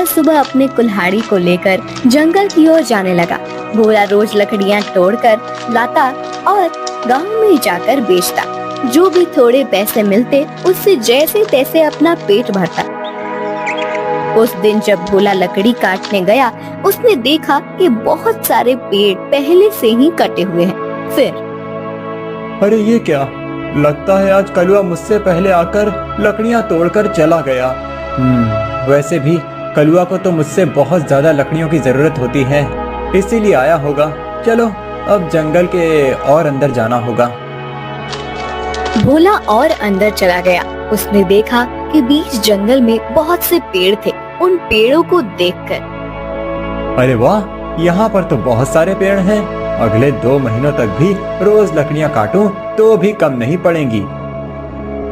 सुबह अपने कुल्हाड़ी को लेकर जंगल की ओर जाने लगा। भोला रोज लकड़ियां तोड़कर लाता और गांव में जाकर बेचता। जो भी थोड़े पैसे मिलते उससे जैसे तैसे अपना पेट भरता। उस दिन जब भोला लकड़ी काटने गया, उसने देखा कि बहुत सारे पेड़ पहले से ही कटे हुए हैं। फिर अरे ये क्या, लगता है आज कलुआ मुझसे पहले आकर लकड़ियां तोड़कर चला गया। वैसे भी कलुआ को तो मुझसे बहुत ज्यादा लकड़ियों की जरूरत होती है, इसीलिए आया होगा। चलो अब जंगल के और अंदर जाना होगा। भोला और अंदर चला गया। उसने देखा कि बीच जंगल में बहुत से पेड़ थे। उन पेड़ों को देखकर अरे वाह, यहाँ पर तो बहुत सारे पेड़ हैं। अगले 2 महीनों तक भी रोज लकड़ियाँ काटूं तो भी कम नहीं पड़ेंगी।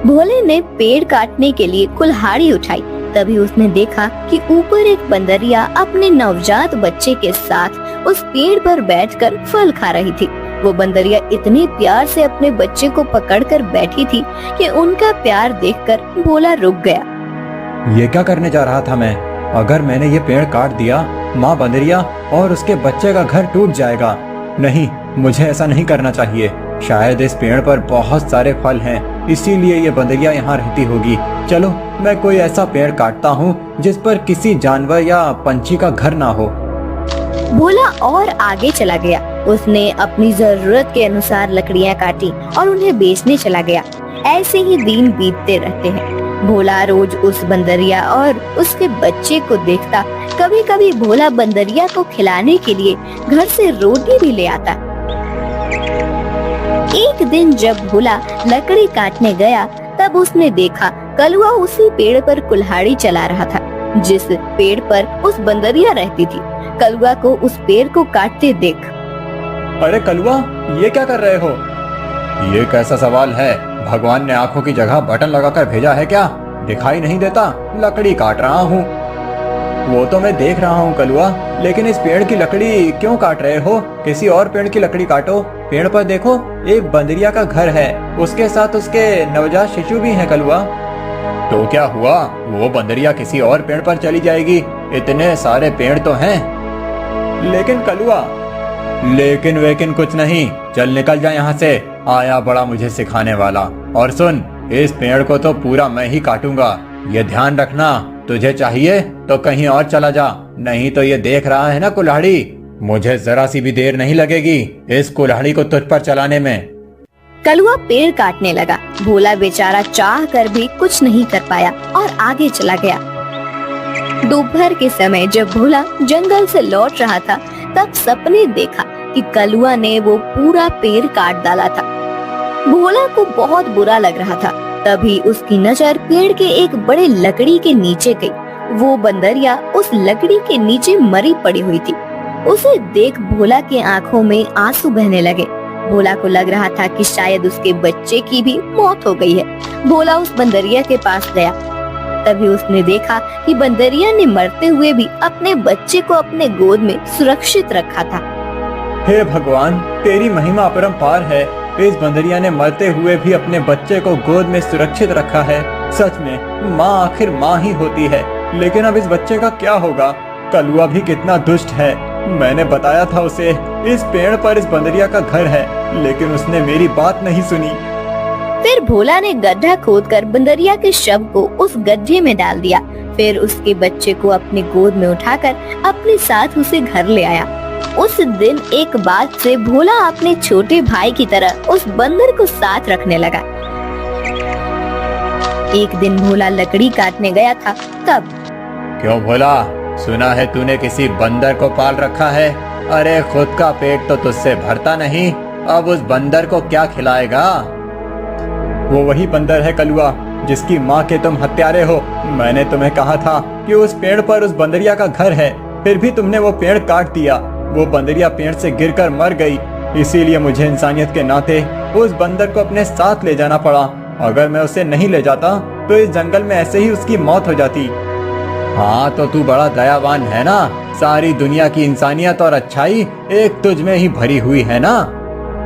भोले ने पेड़ काटने के लिए कुल्हाड़ी उठाई। तभी उसने देखा कि ऊपर एक बंदरिया अपने नवजात बच्चे के साथ उस पेड़ पर बैठकर फल खा रही थी। वो बंदरिया इतने प्यार से अपने बच्चे को पकड़कर बैठी थी कि उनका प्यार देखकर भोला रुक गया। ये क्या करने जा रहा था मैं? अगर मैंने ये पेड़ काट दिया, माँ बंदरिया और उसके बच्चे का घर टूट जाएगा। नहीं, मुझे ऐसा नहीं करना चाहिए। शायद इस पेड़ पर बहुत सारे फल हैं, इसीलिए ये बंदरिया यहाँ रहती होगी। चलो मैं कोई ऐसा पेड़ काटता हूँ जिस पर किसी जानवर या पंछी का घर ना हो। भोला और आगे चला गया। उसने अपनी जरूरत के अनुसार लकड़ियाँ काटी और उन्हें बेचने चला गया। ऐसे ही दिन बीतते रहते हैं। भोला रोज उस बंदरिया और उसके बच्चे को देखता। कभी कभी भोला बंदरिया को खिलाने के लिए घर से रोटी भी ले आता। एक दिन जब भोला लकड़ी काटने गया, तब उसने देखा कलुआ उसी पेड़ पर कुल्हाड़ी चला रहा था जिस पेड़ पर उस बंदरिया रहती थी। कलुआ को उस पेड़ को काटते देख अरे कलुआ, ये क्या कर रहे हो? ये कैसा सवाल है? भगवान ने आंखों की जगह बटन लगाकर भेजा है क्या? दिखाई नहीं देता? लकड़ी काट रहा हूँ। वो तो मैं देख रहा हूँ कलुआ, लेकिन इस पेड़ की लकड़ी क्यों काट रहे हो? किसी और पेड़ की लकड़ी काटो। पेड़ पर देखो, एक बंदरिया का घर है, उसके साथ उसके नवजात शिशु भी है कलुआ। तो क्या हुआ? वो बंदरिया किसी और पेड़ पर चली जाएगी। इतने सारे पेड़ तो हैं। लेकिन कलुआ, लेकिन वेकिन कुछ नहीं। चल निकल जा यहाँ से। आया बड़ा मुझे सिखाने वाला। और सुन, इस पेड़ को तो पूरा मैं ही काटूंगा। ये ध्यान रखना, तुझे चाहिए तो कहीं और चला जा, नहीं तो ये देख रहा है ना कुल्हाड़ी, मुझे जरा सी भी देर नहीं लगेगी इस कुल्हाड़ी को तुझ पर चलाने में। कलुआ पेड़ काटने लगा। भोला बेचारा चाह कर भी कुछ नहीं कर पाया और आगे चला गया। दोपहर के समय जब भोला जंगल से लौट रहा था, तब सपने देखा कि कलुआ ने वो पूरा पेड़ काट डाला था। भोला को बहुत बुरा लग रहा था। तभी उसकी नजर पेड़ के एक बड़े लकड़ी के नीचे गई। वो बंदरिया उस लकड़ी के नीचे मरी पड़ी हुई थी। उसे देख भोला के आंखों में आंसू बहने लगे। भोला को लग रहा था कि शायद उसके बच्चे की भी मौत हो गई है। भोला उस बंदरिया के पास गया। तभी उसने देखा कि बंदरिया ने मरते हुए भी अपने बच्चे को अपने गोद में सुरक्षित रखा था। हे भगवान, तेरी महिमा अपरंपार है। इस बंदरिया ने मरते हुए भी अपने बच्चे को गोद में सुरक्षित रखा है। सच में माँ आखिर माँ ही होती है। लेकिन अब इस बच्चे का क्या होगा? कलुआ भी कितना दुष्ट है। मैंने बताया था उसे इस पेड़ पर इस बंदरिया का घर है, लेकिन उसने मेरी बात नहीं सुनी। फिर भोला ने गड्ढा खोदकर बंदरिया के शव को उस गड्ढे में डाल दिया। फिर उसके बच्चे को अपने गोद में उठाकर अपने साथ उसे घर ले आया। उस दिन एक बाद से भोला अपने छोटे भाई की तरह उस बंदर को साथ रखने लगा। एक दिन भोला लकड़ी काटने गया था। तब क्यों भोला, सुना है तूने किसी बंदर को पाल रखा है? अरे खुद का पेट तो तुझसे भरता नहीं, अब उस बंदर को क्या खिलाएगा? वो वही बंदर है कलुआ, जिसकी माँ के तुम हत्यारे हो। मैंने तुम्हें कहा था कि उस पेड़ पर उस बंदरिया का घर है, फिर भी तुमने वो पेड़ काट दिया। वो बंदरिया पेड़ से गिरकर मर गई, इसीलिए मुझे इंसानियत के नाते उस बंदर को अपने साथ ले जाना पड़ा। अगर मैं उसे नहीं ले जाता तो इस जंगल में ऐसे ही उसकी मौत हो जाती। हाँ तो तू बड़ा दयावान है ना, सारी दुनिया की इंसानियत और अच्छाई एक तुझ में ही भरी हुई है ना।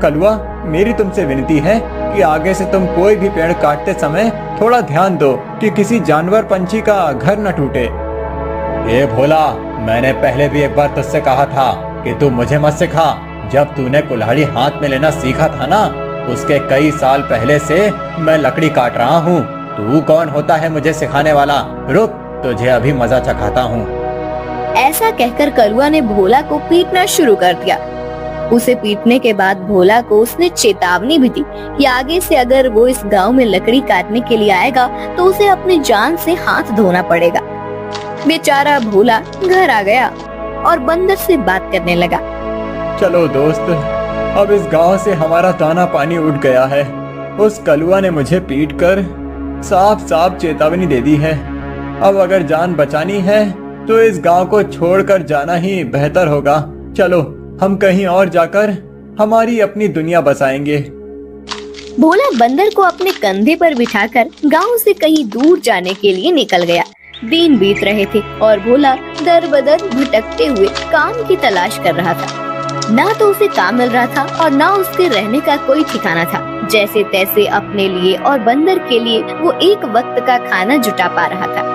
कलुआ, मेरी तुमसे विनती है कि आगे से तुम कोई भी पेड़ काटते समय थोड़ा ध्यान दो कि किसी जानवर पंछी का घर न टूटे। ए भोला, मैंने पहले भी एक बार तुझसे कहा था कि तू मुझे मत सिखा। जब तूने कुल्हाड़ी हाथ में लेना सीखा था ना, उसके कई साल पहले से मैं लकड़ी काट रहा हूँ। तू कौन होता है मुझे सिखाने वाला? रुक, तुझे अभी मजा चखाता हूँ। ऐसा कहकर कलुआ ने भोला को पीटना शुरू कर दिया। उसे पीटने के बाद भोला को उसने चेतावनी भी दी कि आगे से अगर वो इस गांव में लकड़ी काटने के लिए आएगा तो उसे अपनी जान से हाथ धोना पड़ेगा। बेचारा भोला घर आ गया और बंदर से बात करने लगा। चलो दोस्त, अब इस गांव से हमारा दाना पानी उठ गया है। उस कलुआ ने मुझे पीटकर साफ साफ चेतावनी दे दी है। अब अगर जान बचानी है तो इस गांव को छोड़कर जाना ही बेहतर होगा। चलो, हम कहीं और जाकर हमारी अपनी दुनिया बसाएंगे। भोला बंदर को अपने कंधे पर बिठाकर गांव से कहीं दूर जाने के लिए निकल गया। दिन बीत रहे थे और भोला दर बदर भटकते हुए काम की तलाश कर रहा था। ना तो उसे काम मिल रहा था और ना उसके रहने का कोई ठिकाना था। जैसे तैसे अपने लिए और बंदर के लिए वो एक वक्त का खाना जुटा पा रहा था।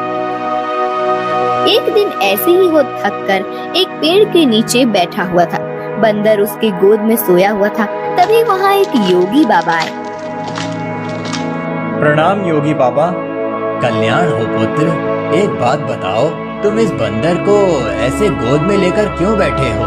एक दिन ऐसे ही वो थककर एक पेड़ के नीचे बैठा हुआ था। बंदर उसकी गोद में सोया हुआ था। तभी वहाँ एक योगी बाबा आए। प्रणाम योगी बाबा। कल्याण हो पुत्र। एक बात बताओ, तुम इस बंदर को ऐसे गोद में लेकर क्यों बैठे हो?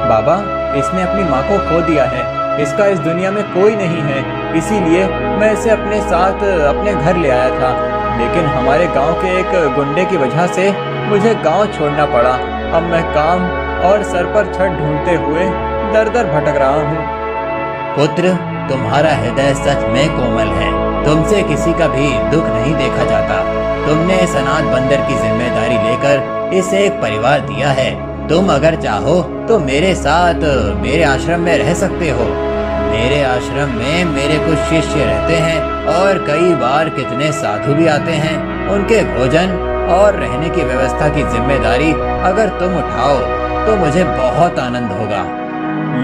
बाबा, इसने अपनी माँ को खो दिया है। इसका इस दुनिया में कोई नहीं है, इसीलिए मैं इसे अपने साथ अपने घर ले आया था। लेकिन हमारे गांव के एक गुंडे की वजह से मुझे गांव छोड़ना पड़ा। अब मैं काम और सर पर छत ढूंढते हुए दर दर भटक रहा हूँ। पुत्र, तुम्हारा हृदय सच में कोमल है। तुमसे किसी का भी दुख नहीं देखा जाता। तुमने इस अनाथ बंदर की जिम्मेदारी लेकर इसे एक परिवार दिया है। तुम अगर चाहो तो मेरे साथ मेरे आश्रम में रह सकते हो। मेरे आश्रम में मेरे कुछ शिष्य रहते हैं और कई बार कितने साधु भी आते हैं। उनके भोजन और रहने की व्यवस्था की जिम्मेदारी अगर तुम उठाओ तो मुझे बहुत आनंद होगा।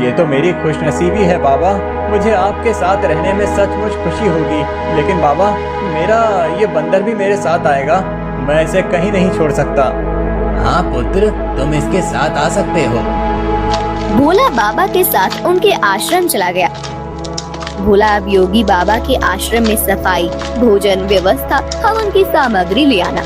ये तो मेरी खुशनसीबी है बाबा। मुझे आपके साथ रहने में सचमुच खुशी होगी। लेकिन बाबा, मेरा ये बंदर भी मेरे साथ आएगा। मैं इसे कहीं नहीं छोड़ सकता। हाँ पुत्र, तुम इसके साथ आ सकते हो। भोला बाबा के साथ उनके आश्रम चला गया। भोला अब योगी बाबा के आश्रम में सफाई, भोजन व्यवस्था, हवन की सामग्री ले आना,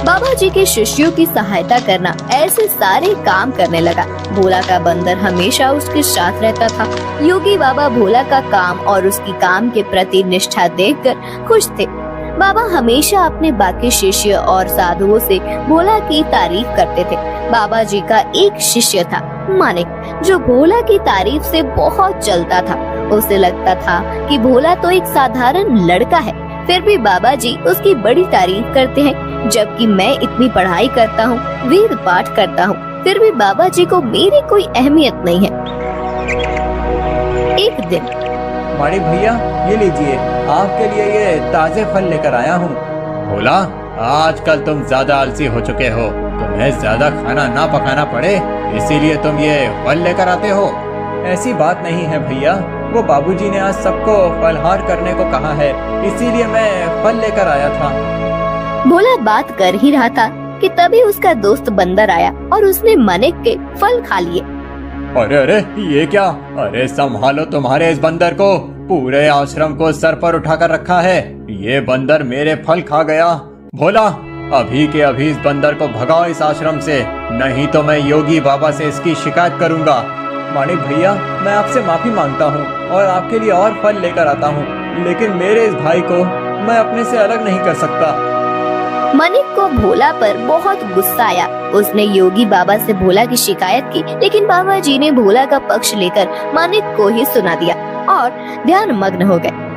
बाबा जी के शिष्यों की सहायता करना, ऐसे सारे काम करने लगा। भोला का बंदर हमेशा उसके साथ रहता था। योगी बाबा भोला का काम और उसकी काम के प्रति निष्ठा देखकर खुश थे। बाबा हमेशा अपने बाकी शिष्य और साधुओं से भोला की तारीफ करते थे। बाबा जी का एक शिष्य था मानिक, जो भोला की तारीफ से बहुत चलता था। उसे लगता था कि भोला तो एक साधारण लड़का है, फिर भी बाबा जी उसकी बड़ी तारीफ करते हैं। जबकि मैं इतनी पढ़ाई करता हूँ, वेद पाठ करता हूँ, फिर भी बाबा जी को मेरी कोई अहमियत नहीं है। एक दिन माणिक भैया, ये लीजिए, आपके लिए ये ताजे फल लेकर आया हूँ। भोला, आजकल तुम ज्यादा आलसी हो चुके हो। तुम्हें ज्यादा खाना ना पकाना पड़े, इसीलिए तुम ये फल लेकर आते हो। ऐसी बात नहीं है भैया, वो बाबूजी ने आज सबको फलहार करने को कहा है, इसीलिए मैं फल लेकर आया था। भोला बात कर ही रहा था कि तभी उसका दोस्त बंदर आया और उसने मानिक के फल खा लिए। अरे अरे, ये क्या? अरे संभालो तुम्हारे इस बंदर को। पूरे आश्रम को सर पर उठाकर रखा है। ये बंदर मेरे फल खा गया। भोला, अभी के अभी इस बंदर को भगाओ इस आश्रम से, नहीं तो मैं योगी बाबा से इसकी शिकायत करूंगा। मानिक भैया, मैं आपसे माफी मांगता हूँ और आपके लिए और फल लेकर आता हूँ, लेकिन मेरे इस भाई को मैं अपने से अलग नहीं कर सकता। मानिक को भोला पर बहुत गुस्सा आया। उसने योगी बाबा से भोला की शिकायत की, लेकिन बाबा जी ने भोला का पक्ष लेकर मानिक को ही सुना दिया और ध्यान मग्न हो गए।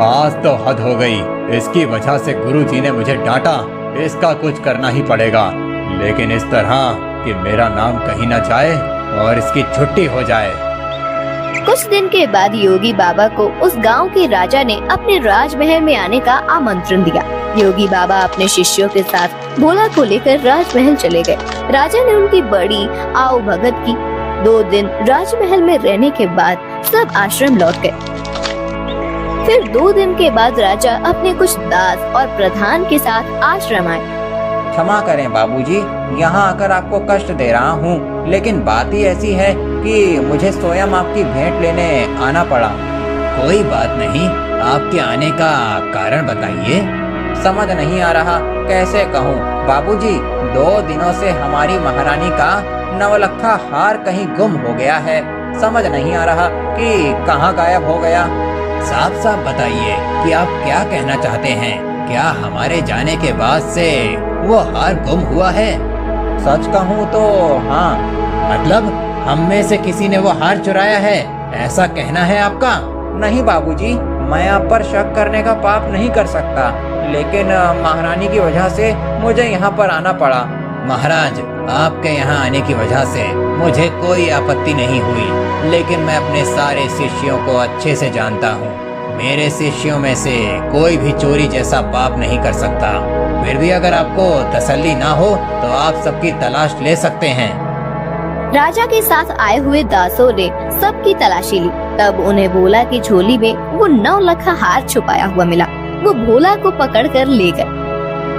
आज तो हद हो गई। इसकी वजह से गुरुजी ने मुझे डांटा। इसका कुछ करना ही पड़ेगा, लेकिन इस तरह कि मेरा नाम कहीं न जाए और इसकी छुट्टी हो जाए। कुछ दिन के बाद योगी बाबा को उस गांव के राजा ने अपने राजमहल में आने का आमंत्रण दिया। योगी बाबा अपने शिष्यों के साथ भोला को लेकर राजमहल चले गए। राजा ने उनकी बड़ी आओ भगत की। 2 दिन राजमहल में रहने के बाद सब आश्रम लौट गए। फिर 2 दिन के बाद राजा अपने कुछ दास और प्रधान के साथ आश्रम आए। क्षमा करें बाबूजी, यहाँ आकर आपको कष्ट दे रहा हूँ, लेकिन बात ही ऐसी है कि मुझे स्वयं आपकी भेंट लेने आना पड़ा। कोई बात नहीं, आपके आने का कारण बताइए। समझ नहीं आ रहा कैसे कहूँ बाबूजी, 2 दिनों से हमारी महारानी का नवलखा हार कहीं गुम हो गया है। समझ नहीं आ रहा कि कहाँ गायब हो गया। साफ साफ बताइए कि आप क्या कहना चाहते हैं। क्या हमारे जाने के बाद से वो हार गुम हुआ है? सच कहूँ तो हाँ। मतलब हम में से किसी ने वो हार चुराया है, ऐसा कहना है आपका? नहीं बाबूजी, मैं आप पर शक करने का पाप नहीं कर सकता, लेकिन महारानी की वजह से मुझे यहाँ पर आना पड़ा। महाराज, आपके यहाँ आने की वजह से मुझे कोई आपत्ति नहीं हुई, लेकिन मैं अपने सारे शिष्यों को अच्छे से जानता हूँ। मेरे शिष्यों में से कोई भी चोरी जैसा पाप नहीं कर सकता। फिर भी अगर आपको तसल्ली ना हो तो आप सबकी तलाश ले सकते हैं। राजा के साथ आए हुए दासों ने सबकी तलाशी ली। तब उन्हें भोला की झोली में वो 9 लखा हार छुपाया हुआ मिला। वो भोला को पकड़कर ले गए।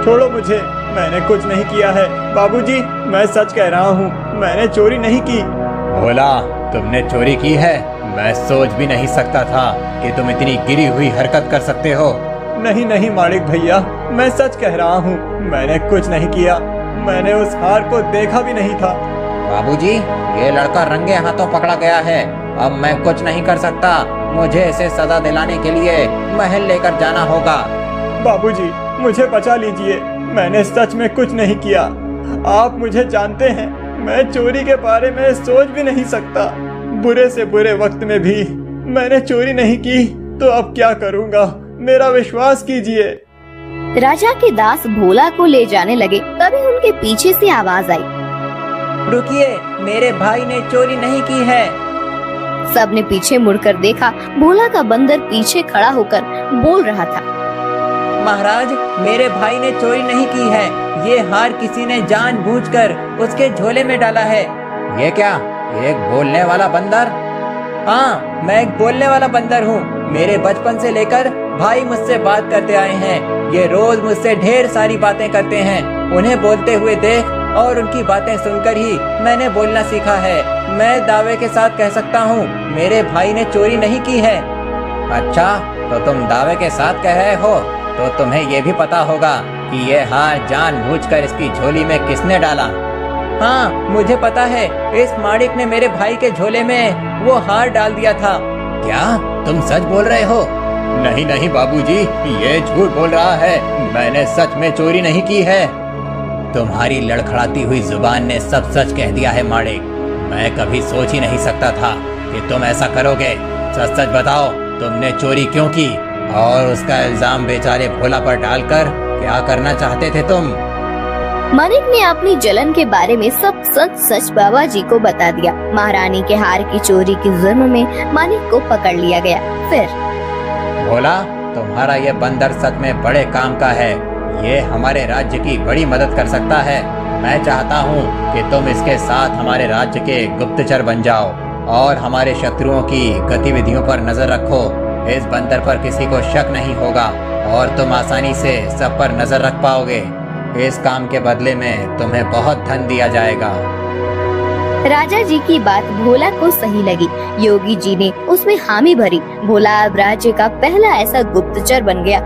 छोड़ो मुझे, मैंने कुछ नहीं किया है। बाबूजी, मैं सच कह रहा हूँ, मैंने चोरी नहीं की। भोला, तुमने चोरी की है? मैं सोच भी नहीं सकता था कि तुम इतनी गिरी हुई हरकत कर सकते हो। नहीं नहीं मालिक भैया, मैं सच कह रहा हूँ, मैंने कुछ नहीं किया। मैंने उस हार को देखा भी नहीं था। बाबूजी, ये लड़का रंगे हाथों पकड़ा गया है। अब मैं कुछ नहीं कर सकता। मुझे इसे सजा दिलाने के लिए महल लेकर जाना होगा। बाबूजी, मुझे बचा लीजिए, मैंने सच में कुछ नहीं किया। आप मुझे जानते हैं, मैं चोरी के बारे में सोच भी नहीं सकता। बुरे से बुरे वक्त में भी मैंने चोरी नहीं की, तो अब क्या करूँगा? मेरा विश्वास कीजिए। राजा के दास भोला को ले जाने लगे। तभी उनके पीछे से आवाज आई, रुकिए, मेरे भाई ने चोरी नहीं की है। सबने पीछे मुड़कर देखा। भोला का बंदर पीछे खड़ा होकर बोल रहा था, महाराज, मेरे भाई ने चोरी नहीं की है। ये हार किसी ने जानबूझकर उसके झोले में डाला है। ये क्या, एक बोलने वाला बंदर? हाँ, मैं एक बोलने वाला बंदर हूँ। मेरे बचपन से लेकर भाई मुझसे बात करते आए हैं। ये रोज मुझसे ढेर सारी बातें करते हैं। उन्हें बोलते हुए देख और उनकी बातें सुनकर ही मैंने बोलना सीखा है। मैं दावे के साथ कह सकता हूँ, मेरे भाई ने चोरी नहीं की है। अच्छा, तो तुम दावे के साथ कह रहे हो, तो तुम्हें ये भी पता होगा कि ये हार जानबूझकर इसकी झोली में किसने डाला? हाँ, मुझे पता है। इस माड़िक ने मेरे भाई के झोले में वो हार डाल दिया था। क्या तुम सच बोल रहे हो? नहीं नहीं बाबूजी, ये झूठ बोल रहा है। मैंने सच में चोरी नहीं की है। तुम्हारी लड़खड़ाती हुई जुबान ने सब सच कह दिया है माड़िक। मैं कभी सोच ही नहीं सकता था कि तुम ऐसा करोगे। सच सच बताओ, तुमने चोरी क्यों की? और उसका इल्जाम बेचारे भोला पर डालकर क्या करना चाहते थे तुम? मानिक ने अपनी जलन के बारे में सब सच सच बाबा जी को बता दिया। महारानी के हार की चोरी के जुर्म में मानिक को पकड़ लिया गया। फिर भोला, तुम्हारा ये बंदर सच में बड़े काम का है। ये हमारे राज्य की बड़ी मदद कर सकता है। मैं चाहता हूँ कि तुम इसके साथ हमारे राज्य के गुप्तचर बन जाओ और हमारे शत्रुओं की गतिविधियों पर नजर रखो। इस बंदर पर किसी को शक नहीं होगा और तुम आसानी से सब पर नजर रख पाओगे। इस काम के बदले में तुम्हें बहुत धन दिया जाएगा। राजा जी की बात भोला को सही लगी। योगी जी ने उसमें हामी भरी। भोला अब राज्य का पहला ऐसा गुप्तचर बन गया